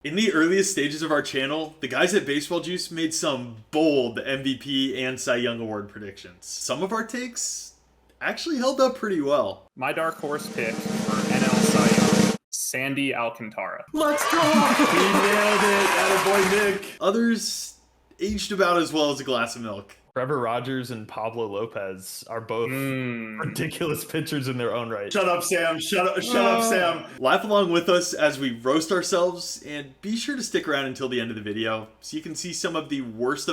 In the earliest stages of our channel, the guys at Baseball Juice made some bold MVP and Cy Young Award predictions. Some of our takes actually held up pretty well. My dark horse pick for NL Cy Young, Sandy Alcantara. Let's go! He nailed it, attaboy Nick. Others aged about as well as a glass of milk. Trevor Rogers and Pablo Lopez are both ridiculous pitchers in their own right. Shut up, Sam. Shut up, Sam. Laugh along with us as we roast ourselves, and be sure to stick around until the end of the video so you can see some of the worst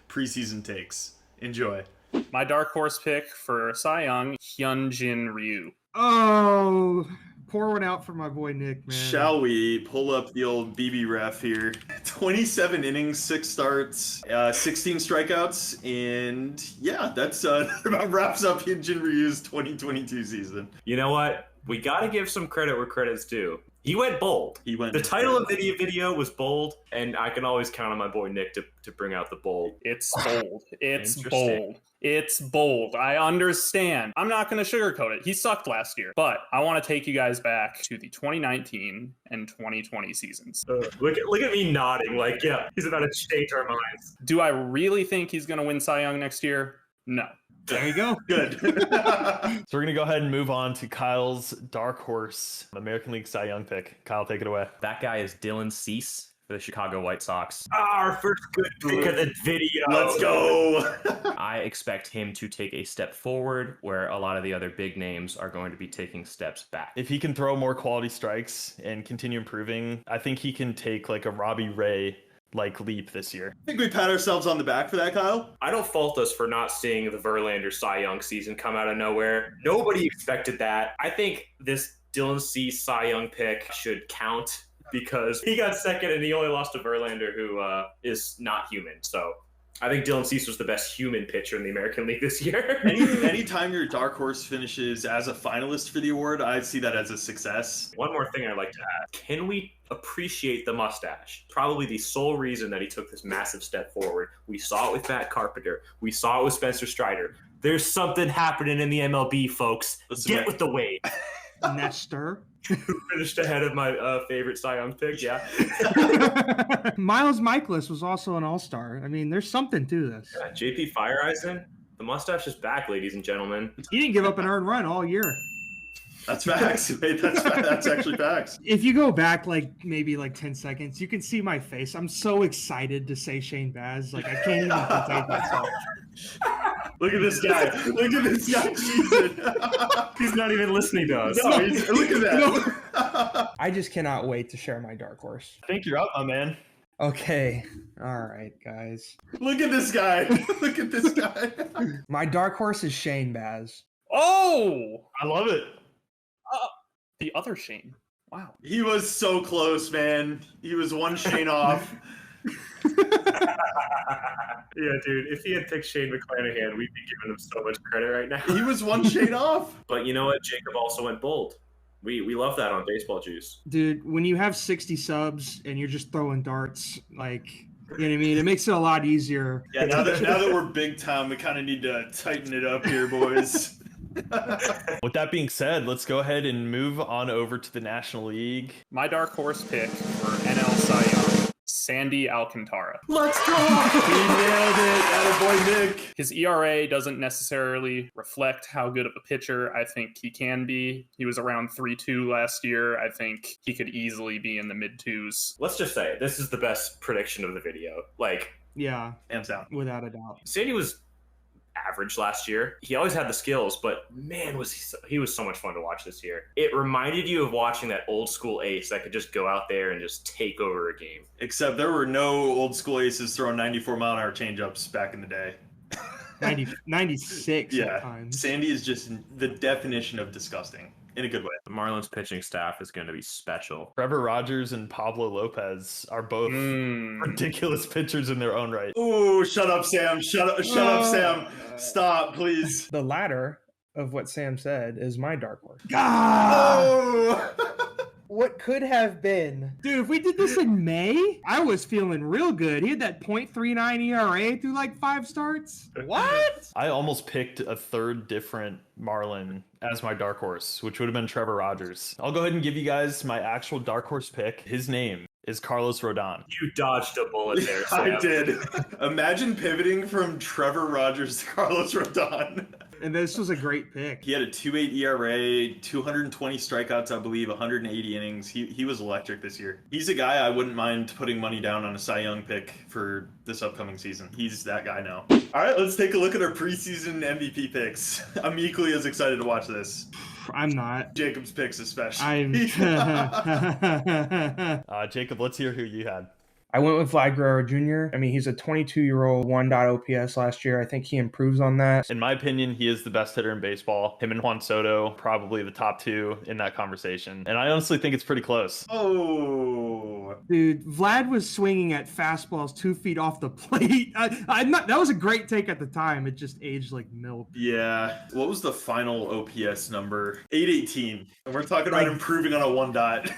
preseason takes. Enjoy. My dark horse pick for Cy Young, Hyun-Jin Ryu. Oh, pour one out for my boy Nick, man. Shall we pull up the old BB ref here? 27 innings, 6 starts, 16 strikeouts, and yeah, that's about wraps up Hyun-Jin Ryu's 2022 season. You know what? We got to give some credit where credit's due. He went bold. The title of the video was bold, and I can always count on my boy Nick to bring out the bold. It's bold. It's bold. It's bold. I understand. I'm not going to sugarcoat it. He sucked last year. But I want to take you guys back to the 2019 and 2020 seasons. Look at me nodding like, yeah, he's about to change our minds. Do I really think he's going to win Cy Young next year? No. There you go. Good. So we're going to go ahead and move on to Kyle's dark horse American League Cy Young pick. Kyle, take it away. That guy is Dylan Cease for the Chicago White Sox. Our first good pick of the video. Let's go. I expect him to take a step forward where a lot of the other big names are going to be taking steps back. If he can throw more quality strikes and continue improving, I think he can take like a Robbie Ray leap this year. I think we pat ourselves on the back for that, Kyle. I don't fault us for not seeing the Verlander Cy Young season come out of nowhere. Nobody expected that. I think this Dylan Cease Cy Young pick should count because he got second and he only lost to Verlander, who is not human. So I think Dylan Cease was the best human pitcher in the American League this year. Anytime your dark horse finishes as a finalist for the award, I see that as a success. One more thing I'd like to add. Can we appreciate the mustache? Probably the sole reason that he took this massive step forward. We saw it with Matt Carpenter. We saw it with Spencer Strider. There's something happening in the MLB, folks. Get with the wave. Nestor. Who finished ahead of my favorite Cy Young pick, yeah. Miles Michaelis was also an all-star. I mean, there's something to this. Yeah, JP Fireeisen, the mustache is back, ladies and gentlemen. He didn't give up an earned run all year. That's facts. Wait, that's actually facts. If you go back maybe 10 seconds, you can see my face. I'm so excited to say Shane Baz. I can't even contain myself. Look at this guy. Look at this guy cheesing. He's not even listening to us. No, look at that. I just cannot wait to share my dark horse. I think you're up, my man. Okay. All right, guys. Look at this guy. Look at this guy. My dark horse is Shane Baz. Oh! I love it. The other Shane. Wow. He was so close, man. He was one Shane off. Yeah, dude, if he had picked Shane McClanahan, we'd be giving him so much credit right now. He was one Shane off. But you know what? Jacob also went bold. We love that on Baseball Juice. Dude, when you have 60 subs and you're just throwing darts, you know what I mean? It makes it a lot easier. Yeah, now that we're big time, we kind of need to tighten it up here, boys. With that being said, let's go ahead and move on over to the National League. My dark horse pick for NL Cy Young, Sandy Alcantara. Let's go! He nailed it. Attaboy Nick. His ERA doesn't necessarily reflect how good of a pitcher I think he can be. He was around 3.2 last year. I think he could easily be in the mid-2s. Let's just say this is the best prediction of the video. Yeah, Hands down. without a doubt. Sandy was average last year. He always had the skills, but man, he was so much fun to watch this year. It reminded you of watching that old school ace that could just go out there and just take over a game. Except there were no old school aces throwing 94-mile-an-hour changeups back in the day. 96 at Yeah, times. Sandy is just the definition of disgusting in a good way. The Marlins pitching staff is going to be special. Trevor Rogers and Pablo Lopez are both ridiculous pitchers in their own right. Oh, shut up, Sam. Shut up, Sam. Stop, please. The latter of what Sam said is my dark horse. Oh! What could have been? Dude, if we did this in May, I was feeling real good. He had that .39 ERA through 5 starts. What? I almost picked a third different Marlin as my dark horse, which would have been Trevor Rogers. I'll go ahead and give you guys my actual dark horse pick. His name is Carlos Rodon. You dodged a bullet there, Sam. I did. Imagine pivoting from Trevor Rogers to Carlos Rodon. And this was a great pick. He had a 2.8 ERA, 220 strikeouts, I believe, 180 innings. He was electric this year. He's a guy I wouldn't mind putting money down on a Cy Young pick for this upcoming season. He's that guy now. All right, let's take a look at our preseason MVP picks. I'm equally as excited to watch this. I'm not. Jacob's picks especially. I'm. Jacob, let's hear who you had. I went with Vlad Guerrero Jr. I mean, he's a 22-year-old 1.0 OPS last year. I think he improves on that. In my opinion, he is the best hitter in baseball. Him and Juan Soto, probably the top two in that conversation. And I honestly think it's pretty close. Oh. Dude, Vlad was swinging at fastballs 2 feet off the plate. That was a great take at the time. It just aged like milk. Yeah. What was the final OPS number? 818. And we're talking about improving on a 1 dot.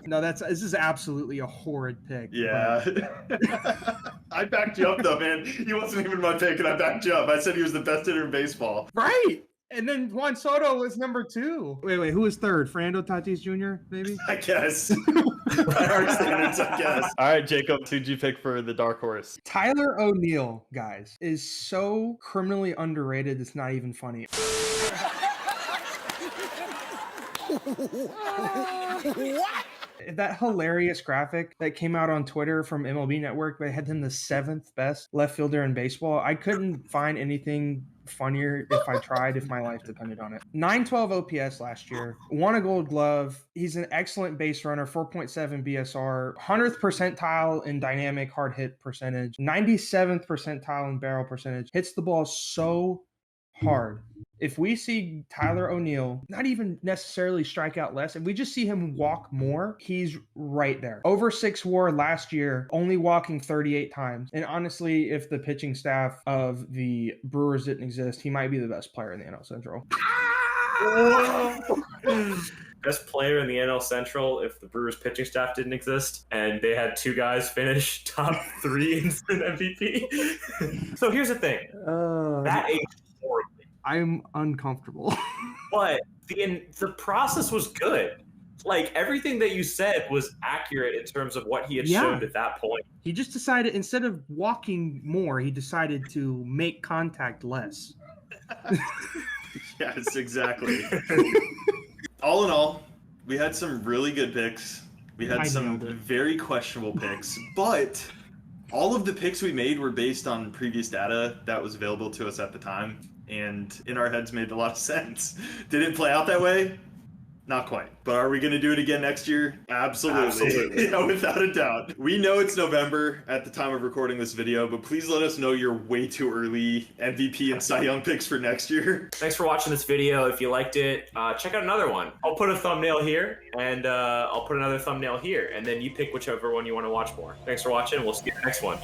No, this is absolutely a horrid pick. Yeah. I backed you up though, man. He wasn't even my pick, and I backed you up. I said he was the best hitter in baseball. Right. And then Juan Soto was number 2. Wait, who was third? Fernando Tatis Jr., maybe? I guess. By our standards, I guess. All right, Jacob, who'd you pick for the dark horse? Tyler O'Neill, guys, is so criminally underrated. It's not even funny. What? That hilarious graphic that came out on Twitter from MLB Network, they had him the 7th best left fielder in baseball. I couldn't find anything funnier if I tried, if my life depended on it. 912 OPS last year, won a Gold Glove. He's an excellent base runner, 4.7 BSR, 100th percentile in dynamic hard hit percentage, 97th percentile in barrel percentage. Hits the ball so hard. If we see Tyler O'Neill not even necessarily strike out less, if we just see him walk more, he's right there. Over 6 WAR last year, only walking 38 times. And honestly, if the pitching staff of the Brewers didn't exist, he might be the best player in the NL Central. Best player in the NL Central if the Brewers pitching staff didn't exist and they had 2 guys finish top 3 instant MVP. So here's the thing. That aged horribly. I'm uncomfortable. But the process was good. Like, everything that you said was accurate in terms of what he had shown at that point. He just decided, instead of walking more, he decided to make contact less. Yes, exactly. All in all, we had some really good picks. We had some very questionable picks, but all of the picks we made were based on previous data that was available to us at the time, and in our heads made a lot of sense. Did it play out that way? Not quite. But are we going to do it again next year? Absolutely. Yeah, without a doubt. We know it's November at the time of recording this video, but please let us know your way too early MVP and Cy Young picks for next year. Thanks for watching this video. If you liked it, check out another one. I'll put a thumbnail here, and I'll put another thumbnail here, and then you pick whichever one you want to watch more. Thanks for watching. We'll see you in the next one.